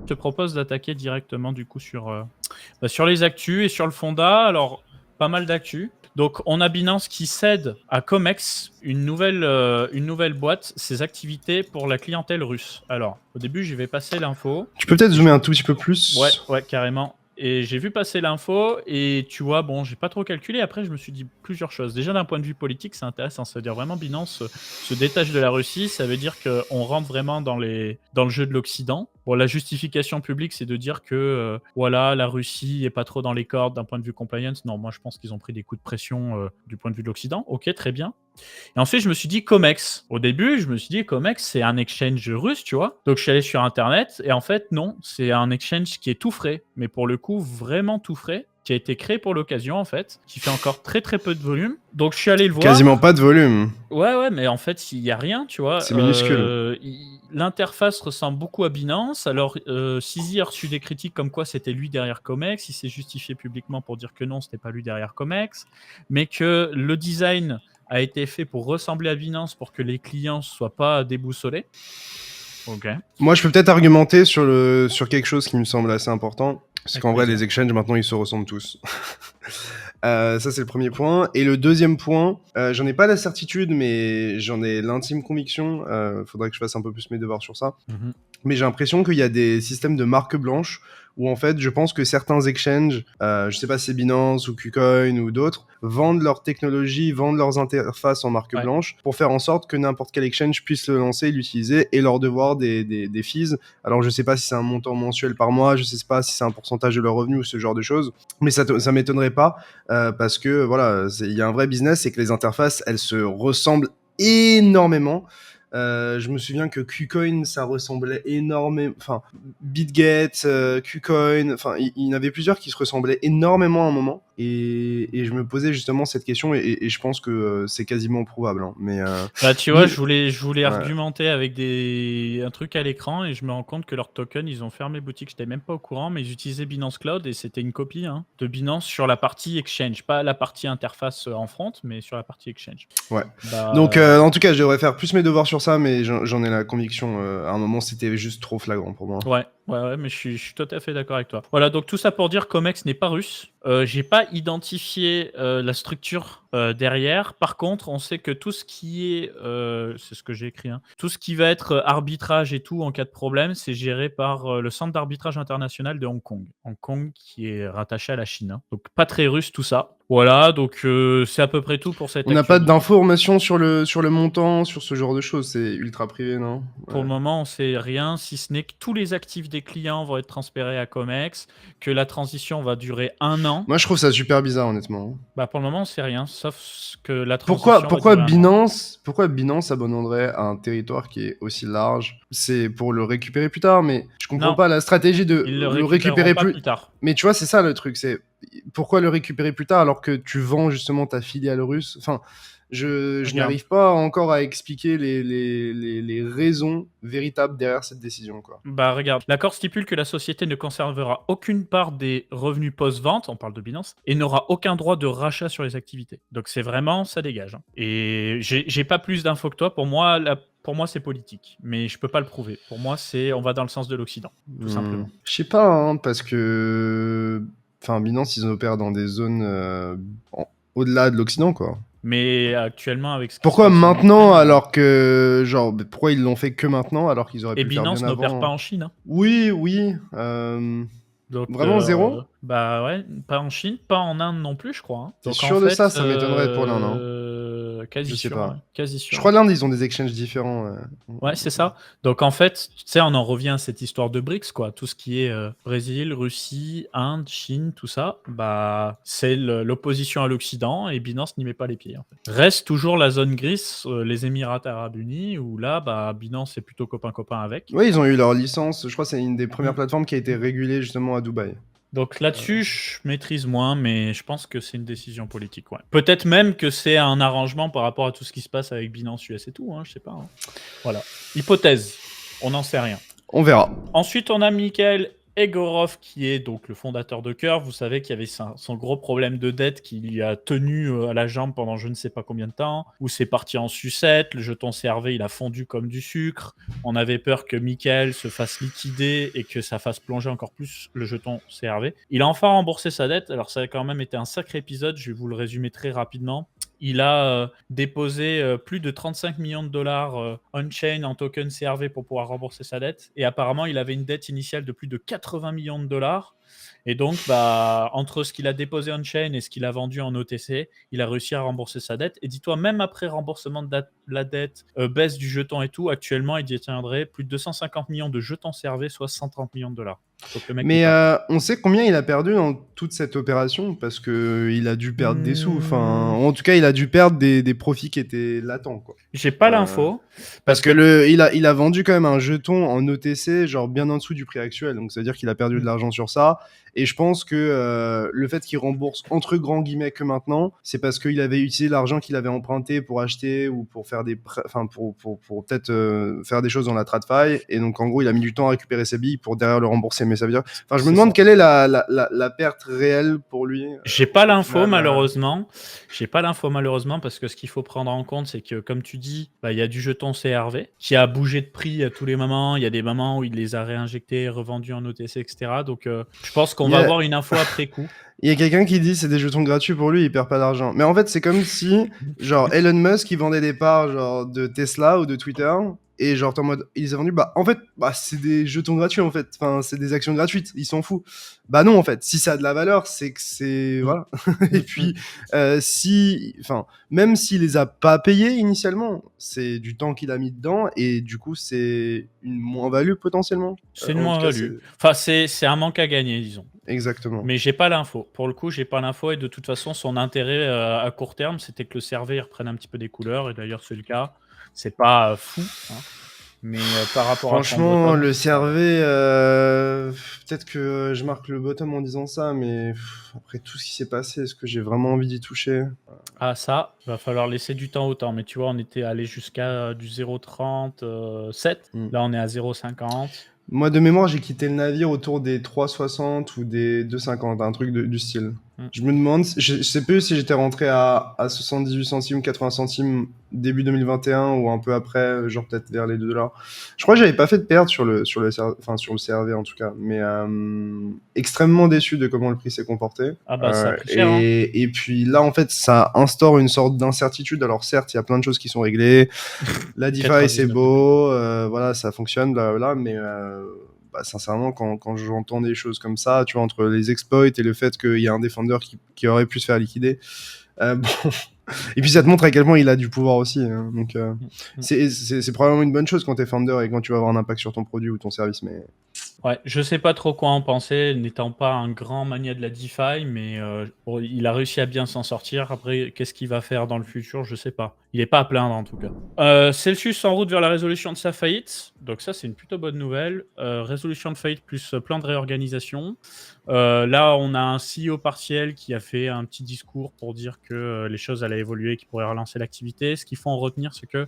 Je te propose d'attaquer directement du coup sur les actus et sur le Fonda. Alors, pas mal d'actus. Donc, on a Binance qui cède à Comex, une nouvelle boîte, ses activités pour la clientèle russe. Alors, au début, je vais passer l'info. Tu peux peut-être zoomer un tout petit peu plus? Ouais, carrément. Et j'ai vu passer l'info et tu vois, bon, j'ai pas trop calculé. Après, je me suis dit plusieurs choses. Déjà, d'un point de vue politique, c'est intéressant. Ça veut dire vraiment Binance se détache de la Russie. Ça veut dire qu'on rentre vraiment dans le jeu de l'Occident. Bon, la justification publique, c'est de dire que voilà, la Russie est pas trop dans les cordes d'un point de vue compliance. Non, moi, je pense qu'ils ont pris des coups de pression du point de vue de l'Occident. Ok, très bien. Et ensuite, je me suis dit Comex. Au début, je me suis dit Comex, c'est un exchange russe, tu vois. Donc, je suis allé sur Internet et en fait, non, c'est un exchange qui est tout frais, mais pour le coup, vraiment tout frais, qui a été créé pour l'occasion, en fait, qui fait encore très très peu de volume. Donc, je suis allé le voir. Quasiment pas de volume. Ouais, mais en fait, il n'y a rien, tu vois. C'est minuscule. L'interface ressemble beaucoup à Binance. Alors, Sizi a reçu des critiques comme quoi c'était lui derrière Comex. Il s'est justifié publiquement pour dire que non, c'était pas lui derrière Comex, mais que le design a été fait pour ressembler à Binance pour que les clients ne soient pas déboussolés. Ok. Moi, je peux peut-être argumenter sur quelque chose qui me semble assez important. C'est Avec qu'en vrai, plaisir. les exchanges, maintenant, ils se ressemblent tous. Ça, c'est le premier point. Et le deuxième point, j'en ai pas la certitude, mais j'en ai l'intime conviction. Faudrait que je fasse un peu plus mes devoirs sur ça. Mhm. Mais j'ai l'impression qu'il y a des systèmes de marque blanche où en fait, je pense que certains exchanges, je sais pas si c'est Binance ou KuCoin ou d'autres, vendent leur technologie, vendent leurs interfaces en marque blanche pour faire en sorte que n'importe quel exchange puisse le lancer, l'utiliser et leur devoir des fees. Alors, je sais pas si c'est un montant mensuel par mois, je sais pas si c'est un pourcentage de leur revenu ou ce genre de choses, mais ça m'étonnerait pas parce que voilà, il y a un vrai business et que les interfaces, elles se ressemblent énormément. Je me souviens que KuCoin, ça ressemblait énormément. Enfin, BitGet, KuCoin, enfin, il y en avait plusieurs qui se ressemblaient énormément à un moment. Et je me posais justement cette question et je pense que c'est quasiment prouvable. Hein. Mais Bah, tu vois, je voulais ouais. argumenter avec un truc à l'écran et je me rends compte que leur token, ils ont fermé boutique. J'étais même pas au courant, mais ils utilisaient Binance Cloud et c'était une copie de Binance sur la partie exchange, pas la partie interface en front, mais sur la partie exchange. Ouais. Bah, Donc, en tout cas, je devrais faire plus mes devoirs sur ça, mais j'en ai la conviction. À un moment, c'était juste trop flagrant pour moi. Ouais, mais je suis tout à fait d'accord avec toi. Voilà, donc tout ça pour dire Comex n'est pas russe. J'ai pas identifié la structure derrière. Par contre, on sait que tout ce qui est, c'est ce que j'ai écrit, hein, tout ce qui va être arbitrage et tout en cas de problème, c'est géré par le Centre d'arbitrage international de Hong Kong. Hong Kong qui est rattaché à la Chine. Hein. Donc pas très russe tout ça. Voilà, donc c'est à peu près tout pour cette On n'a pas actualité. d'informations sur le montant, sur ce genre de choses. C'est ultra privé, non? Pour le moment, on sait rien, si ce n'est que tous les actifs des clients vont être transférés à Comex, que la transition va durer 1 an. Moi, je trouve ça super bizarre, honnêtement. Bah pour le moment, on sait rien, sauf que la transition va Pourquoi durer 1 an. Pourquoi Binance abandonnerait un territoire qui est aussi large? C'est pour le récupérer plus tard, mais je comprends Non, pas la stratégie de ils le le récupéreront récupérer pas plus. plus tard. Mais tu vois, c'est ça le truc, c'est pourquoi le récupérer plus tard alors que tu vends justement ta filiale russe? Enfin, je Regarde. n'arrive pas encore à expliquer les raisons véritables derrière cette décision, quoi. Bah regarde, l'accord stipule que la société ne conservera aucune part des revenus post-vente, on parle de Binance, et n'aura aucun droit de rachat sur les activités. Donc c'est vraiment, ça dégage. Hein. Et j'ai pas plus d'infos que toi, pour moi, c'est politique, mais je peux pas le prouver. Pour moi, on va dans le sens de l'Occident, tout simplement. Je sais pas, hein, parce que enfin, Binance, ils opèrent dans des zones au-delà de l'Occident, quoi. Mais actuellement, avec ce qui se Pourquoi passe en maintenant Ukraine, alors que genre pourquoi ils l'ont fait que maintenant alors qu'ils auraient et pu le faire bien Binance n'opère pas avant? en Chine. Hein. Oui. Donc, Vraiment zéro? bah ouais, pas en Chine, pas en Inde non plus, je crois. Hein. T'es Donc en sûr de ça? fait, Ça m'étonnerait pour l'Inde, hein. Je quasi sais sûr, ouais, pas. quasi Je sûr. crois l'Inde, ils ont des exchanges différents. Ouais, c'est ça. Donc en fait, tu sais, on en revient à cette histoire de BRICS, quoi. Tout ce qui est Brésil, Russie, Inde, Chine, tout ça, bah c'est l'opposition à l'Occident et Binance n'y met pas les pieds. En fait. Reste toujours la zone grise, les Émirats Arabes Unis, où là, bah Binance est plutôt copain-copain avec. Oui, ils ont eu leur licence. Je crois que c'est une des premières Mm. plateformes qui a été régulée justement à Dubaï. Donc là-dessus, je maîtrise moins, mais je pense que c'est une décision politique. Ouais. Peut-être même que c'est un arrangement par rapport à tout ce qui se passe avec Binance US et tout, hein, je sais pas. Hein. Voilà. Hypothèse, on n'en sait rien. On verra. Ensuite, on a Michael Egorov, qui est donc le fondateur de Curve, vous savez qu'il y avait son gros problème de dette qui lui a tenu à la jambe pendant je ne sais pas combien de temps, où c'est parti en sucette, le jeton CRV il a fondu comme du sucre, on avait peur que Michael se fasse liquider et que ça fasse plonger encore plus le jeton CRV. Il a enfin remboursé sa dette, alors ça a quand même été un sacré épisode, je vais vous le résumer très rapidement. Il a déposé plus de 35 millions de dollars on-chain en token CRV pour pouvoir rembourser sa dette. Et apparemment, il avait une dette initiale de plus de 80 millions de dollars. Et donc, entre ce qu'il a déposé on-chain et ce qu'il a vendu en OTC, il a réussi à rembourser sa dette. Et dis-toi, même après remboursement de la dette, baisse du jeton et tout, actuellement, il détiendrait plus de 250 millions de jetons CRV, soit 130 millions de dollars. Donc, le mec Mais est pas. on sait combien il a perdu dans toute cette opération parce que il a dû perdre des sous. Enfin, en tout cas, il a dû perdre des profits qui étaient latents, quoi. J'ai pas l'info. Parce que il a vendu quand même un jeton en OTC, genre bien en dessous du prix actuel. Donc ça veut dire qu'il a perdu de l'argent sur ça. Et je pense que le fait qu'il rembourse entre grands guillemets que maintenant, c'est parce qu'il avait utilisé l'argent qu'il avait emprunté pour acheter ou pour faire pour peut-être faire des choses dans la TradFi. Et donc en gros, il a mis du temps à récupérer ses billes pour derrière le rembourser. Mais ça veut dire, enfin, je me demande quelle est la perte réelle pour lui. J'ai pas l'info malheureusement. J'ai pas l'info malheureusement parce que ce qu'il faut prendre en compte, c'est que comme tu dis, il y a du jeton CRV qui a bougé de prix à tous les moments. Il y a des moments où il les a réinjectés, revendus en OTC, etc. Donc je pense qu'on va avoir une info après coup. Il y a quelqu'un qui dit c'est des jetons gratuits pour lui, il perd pas d'argent. Mais en fait, c'est comme si, genre, Elon Musk, il vendait des parts, genre, de Tesla ou de Twitter, et genre, en mode, il les a vendus, en fait, c'est des jetons gratuits, en fait. Enfin, c'est des actions gratuites, ils s'en foutent. Bah non, en fait, si ça a de la valeur, c'est que c'est, voilà. Et puis, même s'il les a pas payés initialement, c'est du temps qu'il a mis dedans, et du coup, c'est une moins-value potentiellement. C'est une moins-value. Enfin, c'est un manque à gagner, disons. Exactement. Mais j'ai pas l'info. Pour le coup, j'ai pas l'info et de toute façon, son intérêt à court terme, c'était que le CRV reprenne un petit peu des couleurs et d'ailleurs c'est le cas. C'est pas fou, hein. Mais par rapport à son franchement, bottom, le CRV, peut-être que je marque le bottom en disant ça, mais après tout ce qui s'est passé, est-ce que j'ai vraiment envie d'y toucher? Ah ça, va falloir laisser du temps au temps. Mais tu vois, on était allé jusqu'à du 0,37. Là, on est à 0,50. Moi, de mémoire, j'ai quitté le navire autour des 3,60 ou des 2,50, un truc du style. Je me demande, je sais plus si j'étais rentré à 78 centimes, 80 centimes début 2021 ou un peu après, genre peut-être vers les 2 $. Je crois que j'avais pas fait de perte sur le CRV en tout cas, mais extrêmement déçu de comment le prix s'est comporté. Ah bah ça a pris cher, hein. Et puis là, en fait, ça instaure une sorte d'incertitude. Alors certes, il y a plein de choses qui sont réglées. La DeFi, c'est beau, voilà, ça fonctionne, blablabla, mais sincèrement, quand j'entends des choses comme ça, tu vois, entre les exploits et le fait qu'il y a un défendeur qui aurait pu se faire liquider, bon. Et puis ça te montre à quel point il a du pouvoir aussi, hein. Donc c'est probablement une bonne chose quand t'es founder et quand tu vas avoir un impact sur ton produit ou ton service, mais... Ouais, je sais pas trop quoi en penser, n'étant pas un grand mania de la DeFi, mais il a réussi à bien s'en sortir. Après, qu'est-ce qu'il va faire dans le futur, je sais pas. Il est pas à plaindre en tout cas. Celsius en route vers la résolution de sa faillite, donc ça c'est une plutôt bonne nouvelle. Résolution de faillite plus plan de réorganisation. Là, on a un CEO partiel qui a fait un petit discours pour dire que les choses allaient évoluer, qu'il pourrait relancer l'activité. Ce qu'il faut en retenir, c'est que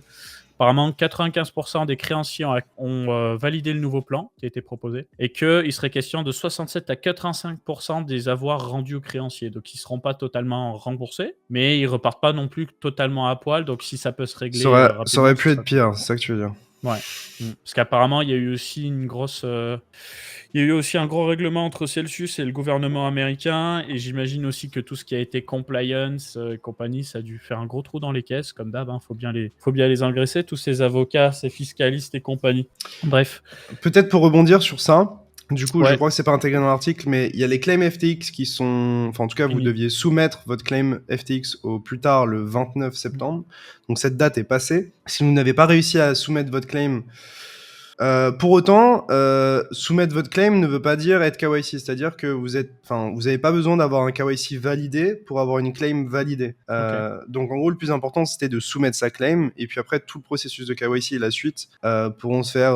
apparemment, 95% des créanciers ont validé le nouveau plan qui a été proposé et qu'il serait question de 67 à 85% des avoirs rendus aux créanciers. Donc, ils ne seront pas totalement remboursés, mais ils ne repartent pas non plus totalement à poil. Donc, si ça peut se régler rapidement... Ça aurait pu être pire, c'est ça que tu veux dire. Ouais. Parce qu'apparemment, il y a eu aussi une grosse... Il y a eu aussi un gros règlement entre Celsius et le gouvernement américain, et j'imagine aussi que tout ce qui a été compliance et compagnie, ça a dû faire un gros trou dans les caisses, comme d'hab, hein, faut bien les engraisser, tous ces avocats, ces fiscalistes et compagnie. Bref. Peut-être pour rebondir sur ça, du coup, je crois que c'est pas intégré dans l'article, mais il y a les claims FTX qui sont... Enfin, en tout cas, vous deviez soumettre votre claim FTX au plus tard le 29 septembre. Donc, cette date est passée. Si vous n'avez pas réussi à soumettre votre claim... pour autant, soumettre votre claim ne veut pas dire être KYC, c'est-à-dire que vous n'avez pas besoin d'avoir un KYC validé pour avoir une claim validée. Donc en gros, le plus important, c'était de soumettre sa claim, et puis après, tout le processus de KYC et la suite pourront se faire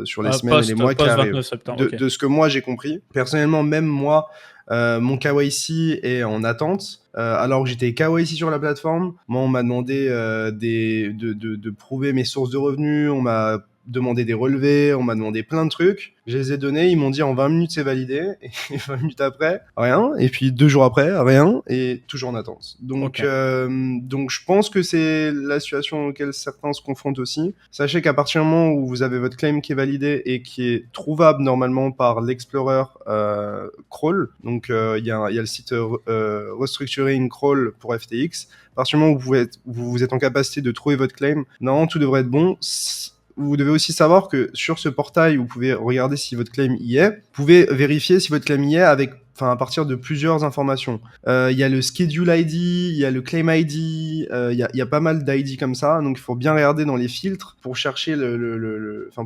sur les semaines et les mois qui arrivent. De ce que moi j'ai compris. Personnellement, même moi, mon KYC est en attente. Alors que j'étais KYC sur la plateforme, moi on m'a demandé de prouver mes sources de revenus, on m'a demandé des relevés, on m'a demandé plein de trucs. Je les ai donnés, ils m'ont dit en 20 minutes c'est validé, et 20 minutes après, rien, et puis 2 jours après, rien, et toujours en attente. Donc je pense que c'est la situation auquel certains se confrontent aussi. Sachez qu'à partir du moment où vous avez votre claim qui est validé et qui est trouvable normalement par l'Explorer crawl, donc il y a le site Restructuring Crawl pour FTX, à partir du moment où vous êtes en capacité de trouver votre claim, normalement tout devrait être bon. Vous devez aussi savoir que sur ce portail, vous pouvez regarder si votre claim y est. Vous pouvez vérifier si votre claim y est à partir de plusieurs informations. Il y a le schedule ID, il y a le claim ID, il y a pas mal d'ID comme ça. Donc il faut bien regarder dans les filtres pour chercher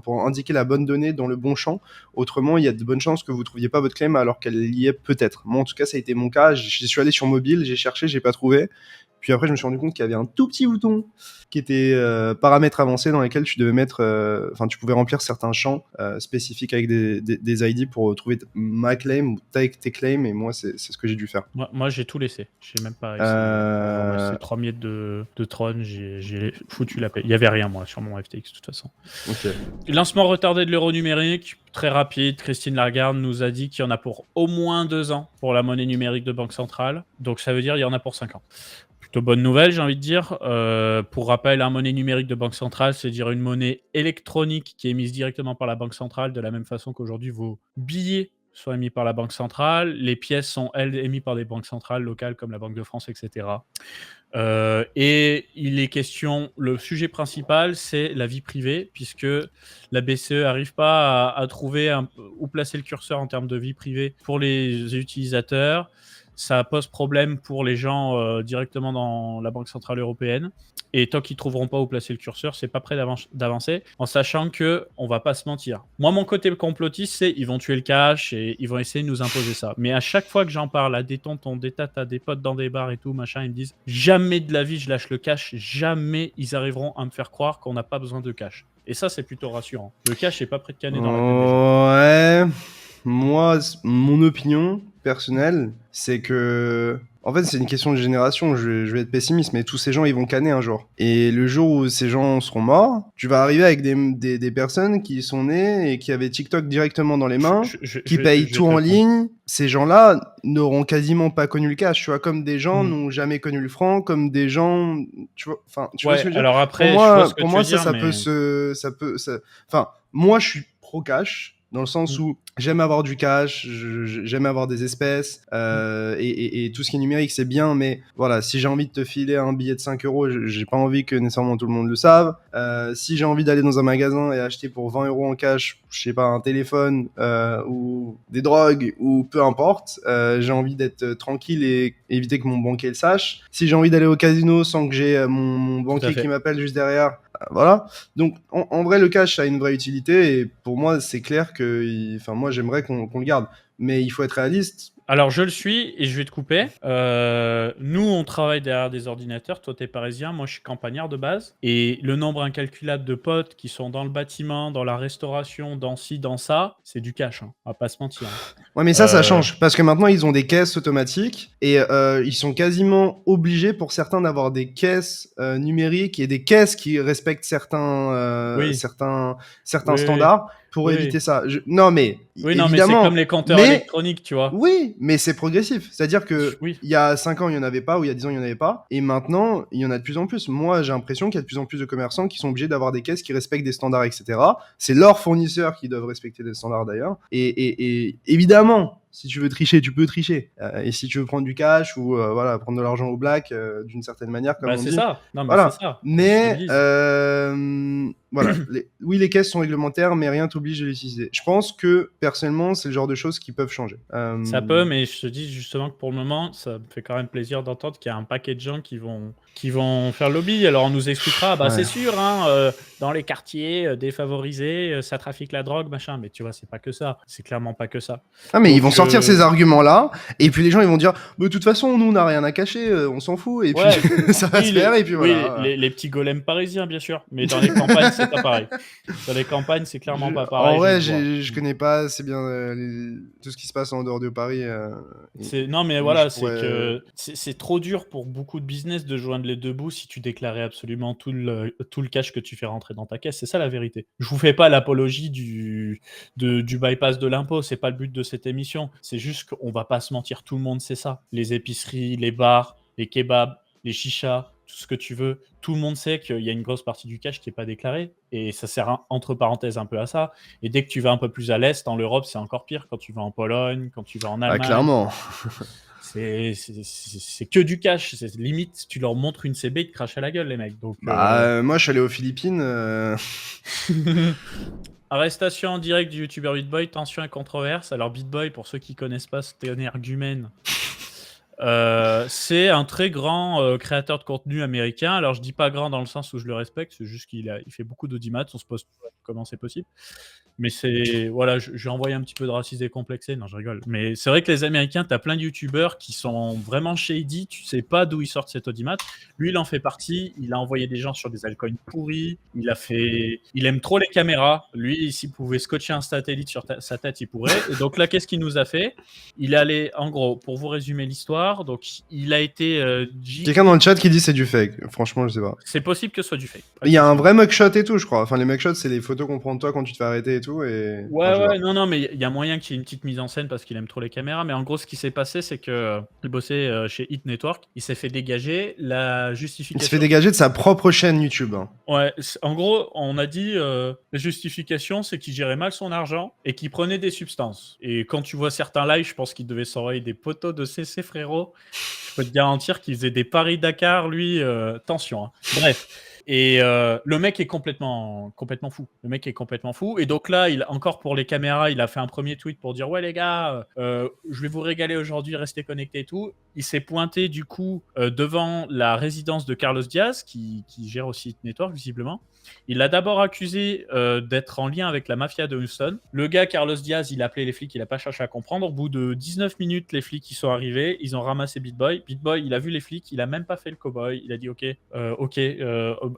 pour indiquer la bonne donnée dans le bon champ. Autrement, il y a de bonnes chances que vous trouviez pas votre claim alors qu'elle y est peut-être. Moi, en tout cas, ça a été mon cas. Je suis allé sur mobile, j'ai cherché, j'ai pas trouvé. Puis après, je me suis rendu compte qu'il y avait un tout petit bouton qui était paramètres avancés dans lesquels tu devais mettre, tu pouvais remplir certains champs spécifiques avec des ID pour trouver ma claim ou tes claims. Et moi, c'est ce que j'ai dû faire. Moi j'ai tout laissé. J'ai même pas essayé. C'est 3 miettes de Tron. J'ai foutu la paix. Il y avait rien, moi, sur mon FTX, de toute façon. Okay. Lancement retardé de l'euro numérique. Très rapide. Christine Lagarde nous a dit qu'il y en a pour au moins 2 ans pour la monnaie numérique de banque centrale. Donc ça veut dire qu'il y en a pour 5 ans. Plutôt bonne nouvelle, j'ai envie de dire. Pour rappel, un monnaie numérique de banque centrale, c'est dire une monnaie électronique qui est émise directement par la banque centrale, de la même façon qu'aujourd'hui vos billets sont émis par la banque centrale. Les pièces sont, elles, émises par des banques centrales locales comme la Banque de France, etc. Et il est question, le sujet principal, c'est la vie privée, puisque la BCE n'arrive pas à trouver où placer le curseur en termes de vie privée pour les utilisateurs. Ça pose problème pour les gens directement dans la Banque Centrale Européenne. Et tant qu'ils ne trouveront pas où placer le curseur, c'est pas prêt d'avancer, en sachant que on va pas se mentir. Moi, mon côté complotiste, c'est ils vont tuer le cash et ils vont essayer de nous imposer ça. Mais à chaque fois que j'en parle à des tontons, des tatas, des potes dans des bars et tout, machin, ils me disent jamais de la vie je lâche le cash, jamais ils arriveront à me faire croire qu'on n'a pas besoin de cash. Et ça, c'est plutôt rassurant. Le cash n'est pas prêt de canner dans la tête des gens. Ouais. Moi, mon opinion personnelle, c'est que... En fait, c'est une question de génération, je vais être pessimiste, mais tous ces gens, ils vont canner un jour. Et le jour où ces gens seront morts, tu vas arriver avec des personnes qui sont nées et qui avaient TikTok directement dans les mains, qui payent tout en ligne. Ces gens-là n'auront quasiment pas connu le cash, tu vois, comme des gens n'ont jamais connu le franc, comme des gens... Tu vois ce que je veux dire ? Alors après, pour moi, ça peut se... Enfin, moi, je suis pro-cash, dans le sens où j'aime avoir du cash, j'aime avoir des espèces, et tout ce qui est numérique, c'est bien, mais voilà, si j'ai envie de te filer un billet de 5 euros, j'ai pas envie que nécessairement tout le monde le sache. Si j'ai envie d'aller dans un magasin et acheter pour 20 euros en cash, je sais pas, un téléphone, ou des drogues, ou peu importe, j'ai envie d'être tranquille et éviter que mon banquier le sache. Si j'ai envie d'aller au casino sans que j'ai mon banquier qui m'appelle juste derrière, voilà. Donc, en vrai, le cash a une vraie utilité, et pour moi, c'est clair que, moi, j'aimerais qu'on le garde. Mais il faut être réaliste. Alors, je le suis et je vais te couper. Nous, on travaille derrière des ordinateurs. Toi, t'es parisien. Moi, je suis campagnard de base. Et le nombre incalculable de potes qui sont dans le bâtiment, dans la restauration, dans ci, dans ça, c'est du cash. Hein. On va pas se mentir. Hein. Ouais, mais ça change. Parce que maintenant, ils ont des caisses automatiques et ils sont quasiment obligés pour certains d'avoir des caisses numériques et des caisses qui respectent certains standards pour éviter ça. Non, mais évidemment, mais c'est comme les compteurs électroniques, tu vois. Oui, mais c'est progressif. C'est-à-dire que il y a 5 ans, il n'y en avait pas, ou il y a 10 ans, il n'y en avait pas. Et maintenant, il y en a de plus en plus. Moi, j'ai l'impression qu'il y a de plus en plus de commerçants qui sont obligés d'avoir des caisses qui respectent des standards, etc. C'est leurs fournisseurs qui doivent respecter des standards, d'ailleurs. Et évidemment, si tu veux tricher, tu peux tricher. Et si tu veux prendre du cash ou prendre de l'argent au black d'une certaine manière, comme on dit. Ça. Non, mais voilà. c'est ça. Mais voilà, les caisses sont réglementaires, mais rien t'oblige de l'utiliser. Je pense que personnellement, c'est le genre de choses qui peuvent changer. Ça peut, mais je te dis justement que pour le moment, ça me fait quand même plaisir d'entendre qu'il y a un paquet de gens qui vont faire lobby. Alors on nous expliquera, c'est sûr, hein, dans les quartiers défavorisés, ça trafique la drogue, machin. Mais tu vois, c'est pas que ça. C'est clairement pas que ça. Ah, mais donc, ils vont sortir ces arguments-là, et puis les gens ils vont dire, de toute façon, nous on n'a rien à cacher, on s'en fout, et puis ça va se faire, et puis voilà. Oui, les petits golems parisiens, bien sûr. Mais dans les campagnes, c'est c'est pas pareil. Sur les campagnes, c'est clairement pas En pareil, je vrai, le vois. je connais pas assez bien tout ce qui se passe en dehors de Paris. Non, mais mais je voilà, c'est pourrais. que c'est trop dur pour beaucoup de business de joindre les deux bouts si tu déclarais absolument tout le cash que tu fais rentrer dans ta caisse. C'est ça la vérité. Je vous fais pas l'apologie du bypass de l'impôt. C'est pas le but de cette émission. C'est juste qu'on va pas se mentir. Tout le monde sait ça. Les épiceries, les bars, les kebabs, les chichas, tout ce que tu veux. Tout le monde sait qu'il y a une grosse partie du cash qui est pas déclaré. Et ça sert entre parenthèses un peu à ça. Et dès que tu vas un peu plus à l'est, en Europe, c'est encore pire. Quand tu vas en Pologne, quand tu vas en Ah, Allemagne, clairement. c'est que du cash. C'est limite, tu leur montres une CB, ils te crachent à la gueule, les mecs. Donc, Moi, je suis allé aux Philippines. arrestation en direct du youtubeur BitBoy, tension et controverse. Alors, BitBoy, pour ceux qui connaissent pas cet énergumène, c'est un très grand créateur de contenu américain. Alors, je dis pas grand dans le sens où je le respecte, c'est juste il fait beaucoup d'audimat. On se pose comment c'est possible. Mais c'est. Voilà, je vais envoyer un petit peu de racisme décomplexé. Non, je rigole. Mais c'est vrai que les Américains, t'as plein de youtubeurs qui sont vraiment shady. Tu sais pas d'où ils sortent cet audimat. Lui, il en fait partie. Il a envoyé des gens sur des altcoins pourris. Il aime trop les caméras. Lui, s'il pouvait scotcher un satellite sur sa tête, il pourrait. Et donc là, qu'est-ce qu'il nous a fait? Il est allé, en gros, pour vous résumer l'histoire, donc il a été. Quelqu'un dans le chat qui dit c'est du fake. Franchement, je sais pas. C'est possible que ce soit du fake. Il y a un vrai mugshot et tout, je crois. Enfin, les mugshots, c'est les photos qu'on prend de toi quand tu te fais arrêter et tout. Et... Ouais, enfin, je sais ouais, pas. non, mais il y a moyen qu'il y ait une petite mise en scène parce qu'il aime trop les caméras. Mais en gros, ce qui s'est passé, c'est que il bossait chez Hit Network. Il s'est fait dégager. La Il se justification. fait dégager de sa propre chaîne YouTube. Hein. Ouais, en gros, on a dit la justification, c'est qu'il gérait mal son argent et qu'il prenait des substances. Et quand tu vois certains lives, je pense qu'il devait s'envoyer des potos de CC frérot. Je peux te garantir qu'il faisait des paris Dakar, lui, tension. Hein. Bref. Et le mec est complètement fou. Le mec est complètement fou. Et donc là, encore pour les caméras, il a fait un premier tweet pour dire ouais les gars, je vais vous régaler aujourd'hui, restez connectés et tout. Il s'est pointé du coup devant la résidence de Carlos Diaz, qui gère aussi Hit Network visiblement. Il l'a d'abord accusé d'être en lien avec la mafia de Houston. Le gars, Carlos Diaz, il a appelé les flics, il n'a pas cherché à comprendre. Au bout de 19 minutes, les flics ils sont arrivés, ils ont ramassé BitBoy. BitBoy, il a vu les flics, il a même pas fait le cowboy. Il a dit ok,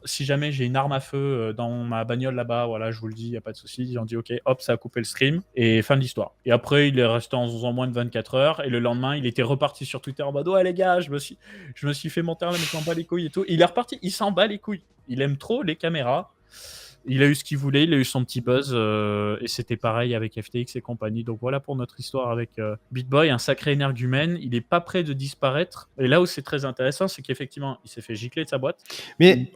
si jamais j'ai une arme à feu dans ma bagnole là-bas, voilà, je vous le dis, il n'y a pas de souci. Ils ont dit ok, hop, ça a coupé le stream et fin de l'histoire. Et après, il est resté en moins de 24 heures et le lendemain, il était reparti sur Twitter en mode ouais les gars, je me suis fait monter là, mais je m'en bats les couilles et tout. Il est reparti, il s'en bat les couilles. Il aime trop les caméras. Il a eu ce qu'il voulait, il a eu son petit buzz, et c'était pareil avec FTX et compagnie. Donc voilà pour notre histoire avec BitBoy, un sacré énergumène. Il n'est pas prêt de disparaître. Et là où c'est très intéressant, c'est qu'effectivement, il s'est fait gicler de sa boîte. Mais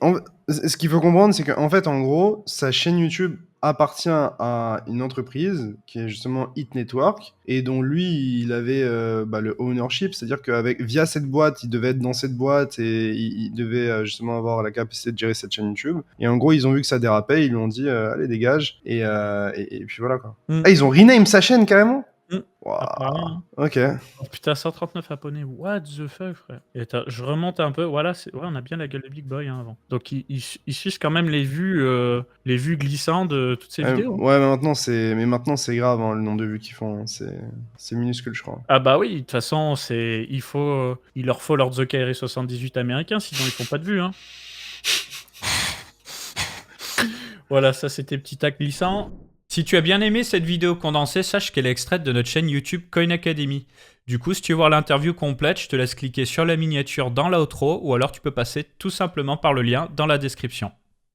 ce qu'il faut comprendre, c'est qu'en fait, en gros, sa chaîne YouTube appartient à une entreprise qui est justement Hit Network et dont lui, il avait le ownership, c'est-à-dire via cette boîte, il devait être dans cette boîte et il devait justement avoir la capacité de gérer cette chaîne YouTube. Et en gros, ils ont vu que ça dérapait, ils lui ont dit allez dégage et puis voilà quoi. Ah, ils ont rename sa chaîne carrément. Wow. Apparemment. Ok. Oh, putain, 139 abonnés. What the fuck, frère. Et je remonte un peu. Voilà, on a bien la gueule de Big Boy avant. Donc, il suce quand même les vues glissantes de toutes ces vidéos. Ouais, mais maintenant, c'est grave, hein, le nombre de vues qu'ils font. C'est minuscule, je crois. Ah bah oui, de toute façon, il leur faut leur The KRI 78 américain, sinon ils font pas de vues. Hein. Voilà, ça c'était petit tac glissant. Si tu as bien aimé cette vidéo condensée, sache qu'elle est extraite de notre chaîne YouTube Coin Academy. Du coup, si tu veux voir l'interview complète, je te laisse cliquer sur la miniature dans l'outro ou alors tu peux passer tout simplement par le lien dans la description.